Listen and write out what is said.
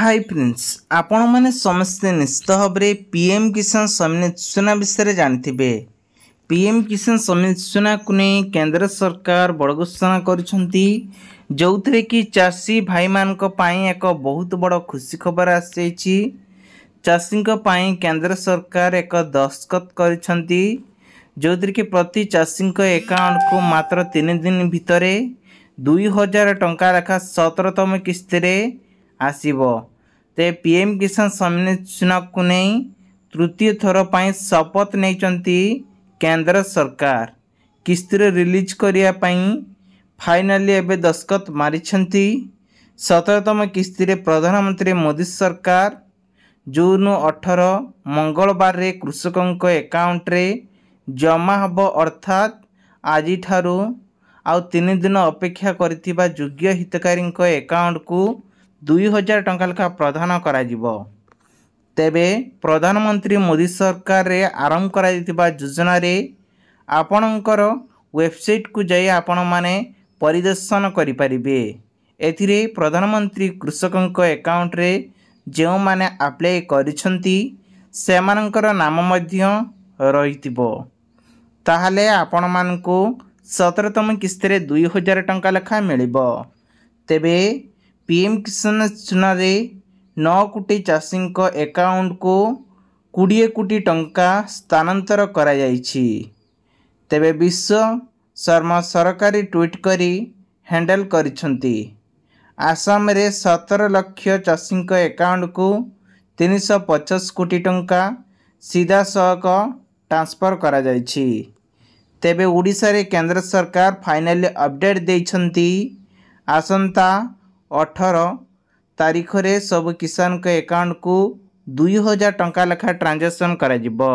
Hi friends आपण माने समस्ते निश्चित भाव में पीएम किसान सम्मान योजना विषय जानते। पीएम किसान सम्मान योजना को नहीं केंद्र सरकार बड़ घोषणा करुछंती जो थे कि चाषी भाई मान एक बहुत बड़ खुशी खबर आसी। चाषी केंद्र सरकार एक दस्तखत करिछंती जो थे कि प्रति चाषी अकाउंट को मात्र 3 दिन भितर 2000 टंका लेखा 17तम किस्ती आसीबो। ते पीएम किसान सम्मान योजना को नहीं तृतीय थर पर शपथ नहीं केंद्र सरकार किस्ती रिलीज करिया फाइनाली एवं दस्तखत मारी 17तम किस्ती प्रधानमंत्री मोदी सरकार जून 18 मंगलवार रे कृषकों अकाउंट रे जमा हब अर्थात आज ठारू आउ 3 दिन अपेक्षा करिथिबा योग्य हितकारी अकाउंट को 2000 टंका लेखा प्रदान करा जिवो। तेबे प्रधानमंत्री मोदी सरकार रे आरंभ करा दिथिबा योजना रे आपणकर वेबसाइट को जाई आपण माने परिदर्शन करि परिबे। एथिरे प्रधानमंत्री कृषकों अकाउंट रे जो माने अप्लाई करिसंती सेमानकर नाम मध्य रहितिबो। ताहले आपण मानकु 17तम किस्ती रे 2000 टंका लेखा मिलिबो। तेबे पीएम किसान योजना रे 9 कोटी चाषी अकाउंट को 20 कोटी टंका स्थानांतर करा जाइछि। तेबे विश्व शर्मा सरकारी ट्वीट करी हैंडल करिछंती। आसाम रे 17 लाख चाषी अकाउंट को 350 कोटी टंका सीधा सड़क ट्रांसफर करा जाइछि। तेबे ओडिशा रे केंद्र सरकार फाइनली अपडेट देइछंती आसंता 18 तारीख रे सब किसान के अकाउंट को 2000 टंका लेखा ट्रांजेक्शन करा जिवो।